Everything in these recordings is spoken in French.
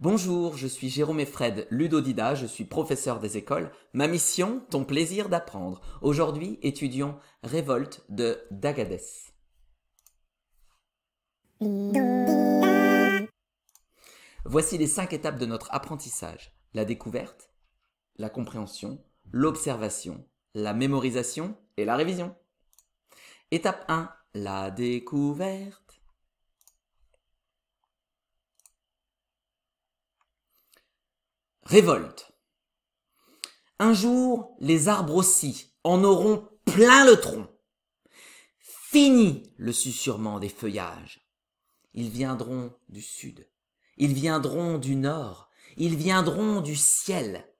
Bonjour, je suis Jérôme Effred, ludodida, je suis professeur des écoles. Ma mission, ton plaisir d'apprendre. Aujourd'hui, étudions Révolte de d'Agadès. Voici les 5 étapes de notre apprentissage. La découverte, la compréhension, l'observation, la mémorisation et la révision. Étape 1, la découverte. Révolte. Un jour, les arbres aussi en auront plein le tronc. Fini le susurrement des feuillages. Ils viendront du sud, ils viendront du nord, ils viendront du ciel,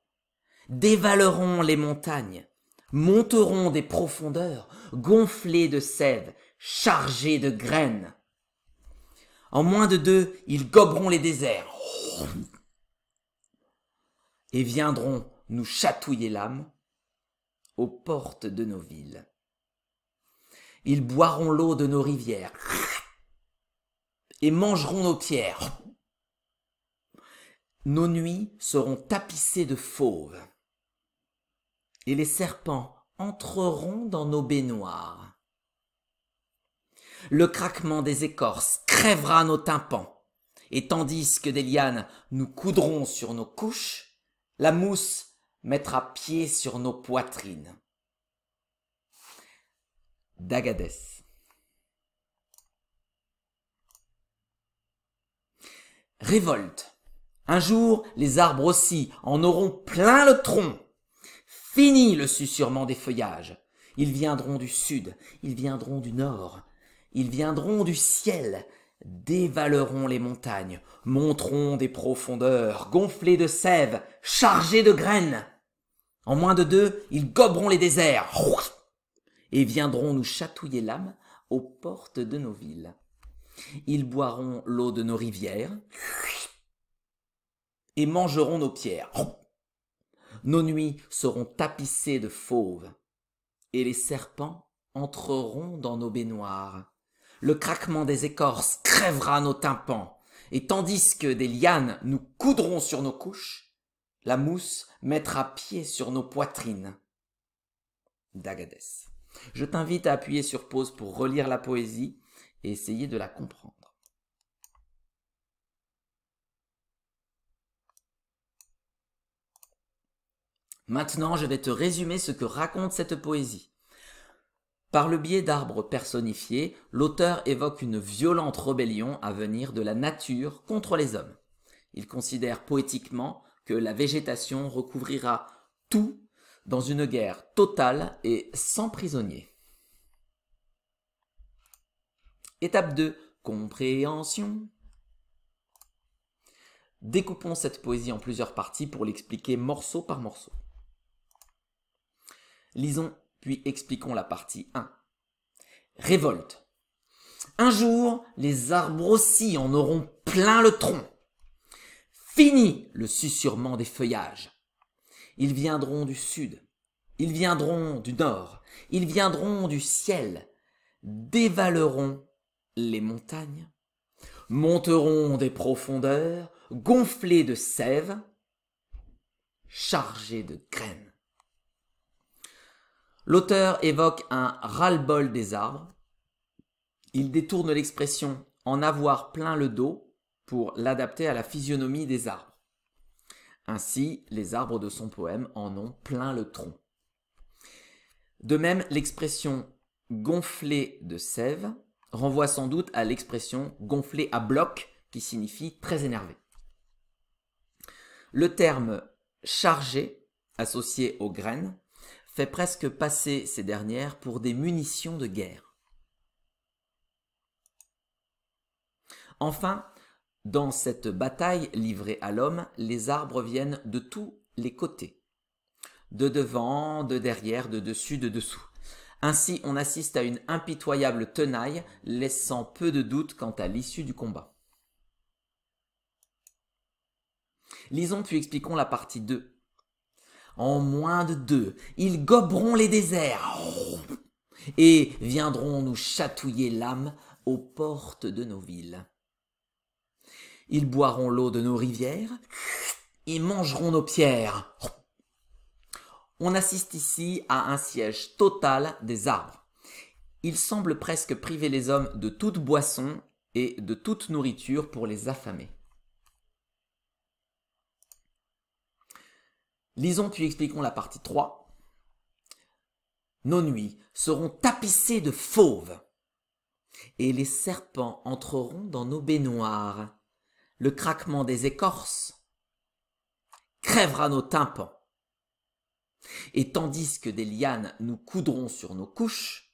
dévaleront les montagnes, monteront des profondeurs, gonflés de sève, chargés de graines. En moins de 2, ils goberont les déserts et viendront nous chatouiller l'âme aux portes de nos villes. Ils boiront l'eau de nos rivières et mangeront nos pierres. Nos nuits seront tapissées de fauves et les serpents entreront dans nos baignoires. Le craquement des écorces crèvera nos tympans et tandis que des lianes nous coudront sur nos couches, la mousse mettra pied sur nos poitrines. D'Agadès. Révolte. Un jour, les arbres aussi en auront plein le tronc. Fini le susurrement des feuillages. Ils viendront du sud, ils viendront du nord, ils viendront du ciel, dévaleront les montagnes, monteront des profondeurs, gonflés de sève, chargés de graines. En moins de 2, ils goberont les déserts et viendront nous chatouiller l'âme aux portes de nos villes. Ils boiront l'eau de nos rivières et mangeront nos pierres. Nos nuits seront tapissées de fauves et les serpents entreront dans nos baignoires. Le craquement des écorces crèvera nos tympans, et tandis que des lianes nous coudront sur nos couches, la mousse mettra pied sur nos poitrines. D'Agadès. Je t'invite à appuyer sur pause pour relire la poésie et essayer de la comprendre. Maintenant, je vais te résumer ce que raconte cette poésie. Par le biais d'arbres personnifiés, l'auteur évoque une violente rébellion à venir de la nature contre les hommes. Il considère poétiquement que la végétation recouvrira tout dans une guerre totale et sans prisonniers. Étape 2. Compréhension. Découpons cette poésie en plusieurs parties pour l'expliquer morceau par morceau. Lisons puis expliquons la partie 1. Révolte. Un jour, les arbres aussi en auront plein le tronc. Fini le susurrement des feuillages. Ils viendront du sud, ils viendront du nord, ils viendront du ciel, dévaleront les montagnes, monteront des profondeurs, gonflés de sève, chargés de graines. L'auteur évoque un ras-le-bol des arbres. Il détourne l'expression « en avoir plein le dos » pour l'adapter à la physionomie des arbres. Ainsi, les arbres de son poème en ont plein le tronc. De même, l'expression « gonflé de sève » renvoie sans doute à l'expression « gonflé à bloc » qui signifie très énervé. Le terme « chargé » associé aux graines fait presque passer ces dernières pour des munitions de guerre. Enfin, dans cette bataille livrée à l'homme, les arbres viennent de tous les côtés. De devant, de derrière, de dessus, de dessous. Ainsi, on assiste à une impitoyable tenaille, laissant peu de doute quant à l'issue du combat. Lisons puis expliquons la partie 2. En moins de 2, ils goberont les déserts et viendront nous chatouiller l'âme aux portes de nos villes. Ils boiront l'eau de nos rivières et mangeront nos pierres. On assiste ici à un siège total des arbres. Ils semblent presque priver les hommes de toute boisson et de toute nourriture pour les affamer. Lisons puis expliquons la partie 3. Nos nuits seront tapissées de fauves, et les serpents entreront dans nos baignoires. Le craquement des écorces crèvera nos tympans. Et tandis que des lianes nous coudront sur nos couches,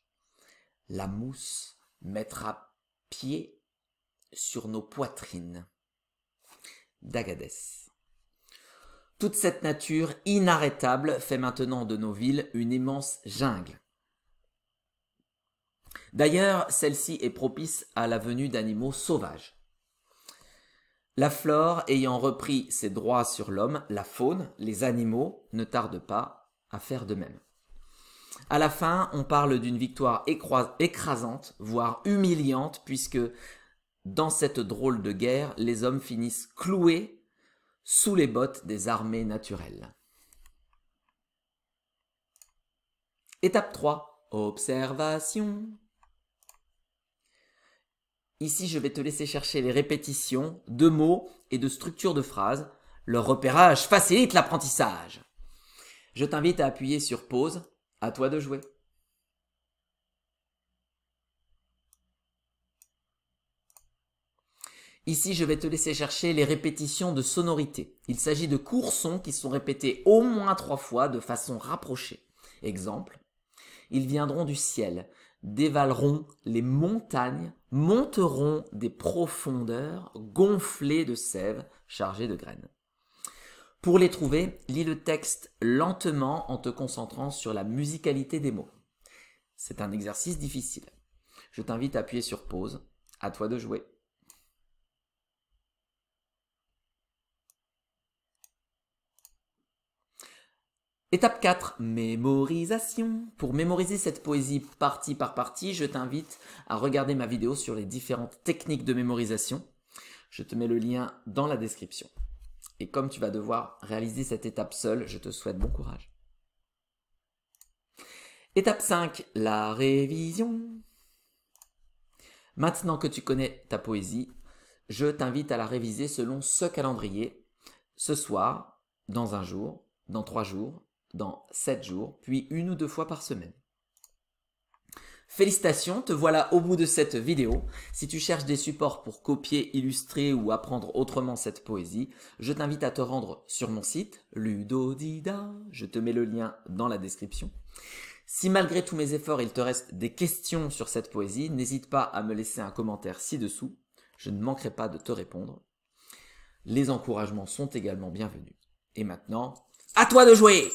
la mousse mettra pied sur nos poitrines. D'Agadès. Toute cette nature inarrêtable fait maintenant de nos villes une immense jungle. D'ailleurs, celle-ci est propice à la venue d'animaux sauvages. La flore ayant repris ses droits sur l'homme, la faune, les animaux, ne tardent pas à faire de même. À la fin, on parle d'une victoire écrasante, voire humiliante, puisque dans cette drôle de guerre, les hommes finissent cloués sous les bottes des armées naturelles. Étape 3. Observation. Ici, je vais te laisser chercher les répétitions de mots et de structures de phrases. Leur repérage facilite l'apprentissage. Je t'invite à appuyer sur pause. À toi de jouer. Ici, je vais te laisser chercher les répétitions de sonorités. Il s'agit de courts sons qui sont répétés au moins 3 fois de façon rapprochée. Exemple, ils viendront du ciel, dévaleront les montagnes, monteront des profondeurs gonflées de sève chargées de graines. Pour les trouver, lis le texte lentement en te concentrant sur la musicalité des mots. C'est un exercice difficile. Je t'invite à appuyer sur pause. À toi de jouer. Étape 4, mémorisation. Pour mémoriser cette poésie partie par partie, je t'invite à regarder ma vidéo sur les différentes techniques de mémorisation. Je te mets le lien dans la description. Et comme tu vas devoir réaliser cette étape seule, je te souhaite bon courage. Étape 5, la révision. Maintenant que tu connais ta poésie, je t'invite à la réviser selon ce calendrier. Ce soir, dans 1 jour, dans 3 jours, dans 7 jours, puis 1 ou 2 fois par semaine. Félicitations, te voilà au bout de cette vidéo. Si tu cherches des supports pour copier, illustrer ou apprendre autrement cette poésie, je t'invite à te rendre sur mon site, Ludodida. Je te mets le lien dans la description. Si malgré tous mes efforts, il te reste des questions sur cette poésie, n'hésite pas à me laisser un commentaire ci-dessous. Je ne manquerai pas de te répondre. Les encouragements sont également bienvenus. Et maintenant, à toi de jouer!